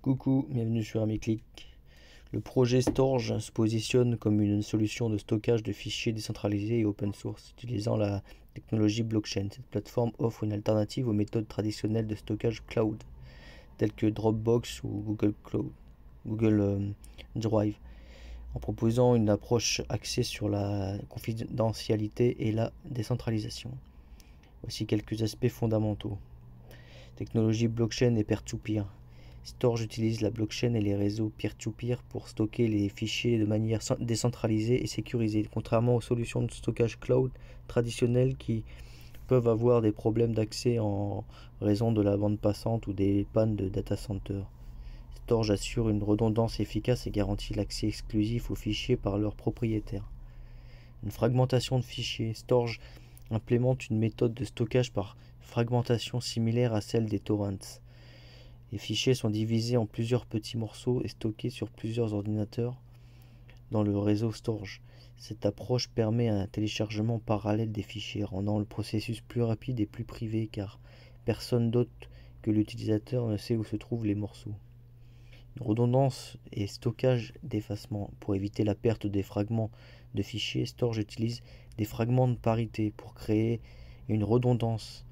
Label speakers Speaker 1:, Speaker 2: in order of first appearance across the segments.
Speaker 1: Coucou, bienvenue sur AmiClick. Le projet Storj se positionne comme une solution de stockage de fichiers décentralisés et open source utilisant la technologie blockchain. Cette plateforme offre une alternative aux méthodes traditionnelles de stockage cloud telles que Dropbox ou Google Drive, en proposant une approche axée sur la confidentialité et la décentralisation. Voici quelques aspects fondamentaux. Technologie blockchain et peer-to-peer. Storj utilise la blockchain et les réseaux peer-to-peer pour stocker les fichiers de manière décentralisée et sécurisée, contrairement aux solutions de stockage cloud traditionnelles qui peuvent avoir des problèmes d'accès en raison de la bande passante ou des pannes de data center. Storj assure une redondance efficace et garantit l'accès exclusif aux fichiers par leurs propriétaires. Une fragmentation de fichiers. Storj implémente une méthode de stockage par fragmentation similaire à celle des torrents. Les fichiers sont divisés en plusieurs petits morceaux et stockés sur plusieurs ordinateurs dans le réseau Storj. Cette approche permet un téléchargement parallèle des fichiers, rendant le processus plus rapide et plus privé car personne d'autre que l'utilisateur ne sait où se trouvent les morceaux. Redondance et stockage d'effacement. Pour éviter la perte des fragments de fichiers, Storj utilise des fragments de parité pour créer une redondance.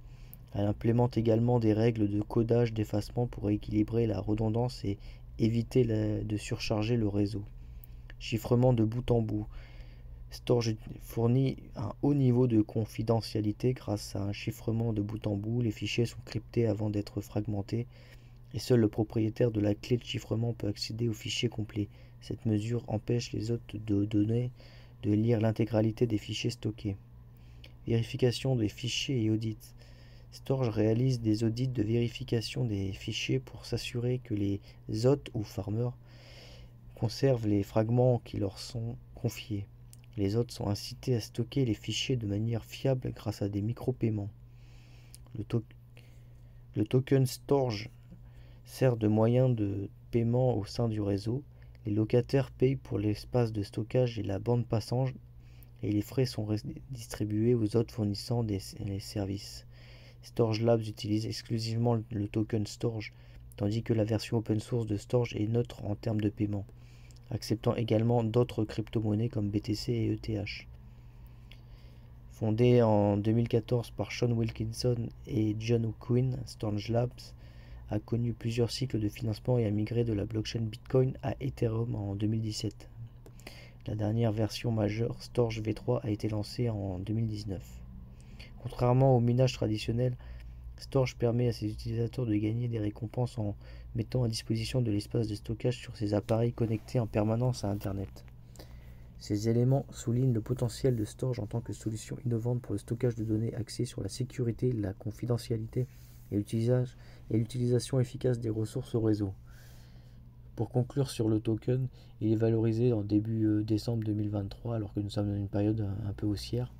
Speaker 1: Elle implémente également des règles de codage d'effacement pour équilibrer la redondance et éviter de surcharger le réseau. Chiffrement de bout en bout. Storj fournit un haut niveau de confidentialité grâce à un chiffrement de bout en bout. Les fichiers sont cryptés avant d'être fragmentés et seul le propriétaire de la clé de chiffrement peut accéder au fichier complet. Cette mesure empêche les hôtes de données de lire l'intégralité des fichiers stockés. Vérification des fichiers et audits. Storj réalise des audits de vérification des fichiers pour s'assurer que les hôtes ou farmers conservent les fragments qui leur sont confiés. Les hôtes sont incités à stocker les fichiers de manière fiable grâce à des micro-paiements. Le token Storj sert de moyen de paiement au sein du réseau. Les locataires payent pour l'espace de stockage et la bande passante et les frais sont distribués aux hôtes fournissant les services. Storj Labs utilise exclusivement le token Storj, tandis que la version open source de Storj est neutre en termes de paiement, acceptant également d'autres crypto-monnaies comme BTC et ETH. Fondé en 2014 par Sean Wilkinson et John O'Quinn, Storj Labs a connu plusieurs cycles de financement et a migré de la blockchain Bitcoin à Ethereum en 2017. La dernière version majeure, Storj V3, a été lancée en 2019. Contrairement au minage traditionnel, Storj permet à ses utilisateurs de gagner des récompenses en mettant à disposition de l'espace de stockage sur ses appareils connectés en permanence à Internet. Ces éléments soulignent le potentiel de Storj en tant que solution innovante pour le stockage de données axée sur la sécurité, la confidentialité et l'utilisation efficace des ressources au réseau. Pour conclure sur le token, il est valorisé en début décembre 2023 alors que nous sommes dans une période un peu haussière,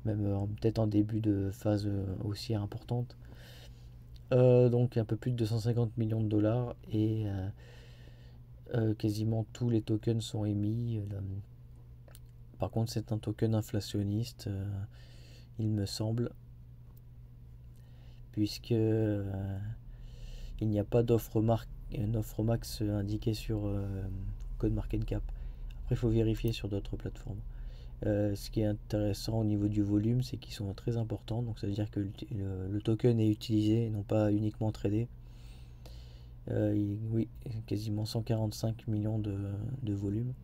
Speaker 1: même peut-être en début de phase haussière importante. Donc un peu plus de 250 millions de dollars et quasiment tous les tokens sont émis. Par contre c'est un token inflationniste, il me semble, puisque il n'y a pas d'offre max indiquée sur CoinMarketCap. Après il faut vérifier sur d'autres plateformes. Ce qui est intéressant au niveau du volume, c'est qu'ils sont très importants, donc ça veut dire que le token est utilisé et non pas uniquement tradé. Oui, quasiment 145 millions de volume,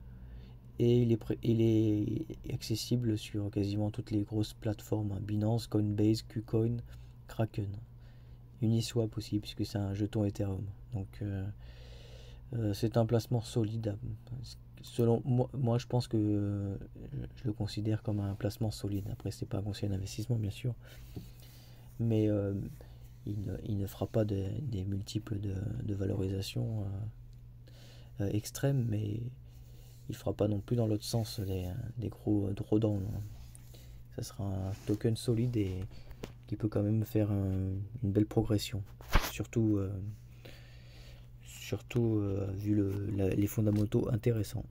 Speaker 1: et il est accessible sur quasiment toutes les grosses plateformes, Binance, Coinbase, KuCoin, Kraken, Uniswap aussi, puisque c'est un jeton Ethereum. Donc c'est un placement solide. Selon moi, je pense que je le considère comme un placement solide. Après, c'est pas un conseil d'investissement, bien sûr, mais il ne fera pas des multiples de valorisation extrêmes, mais il fera pas non plus dans l'autre sens des gros drawdowns. Ça sera un token solide et qui peut quand même faire une belle progression, surtout vu les fondamentaux intéressants.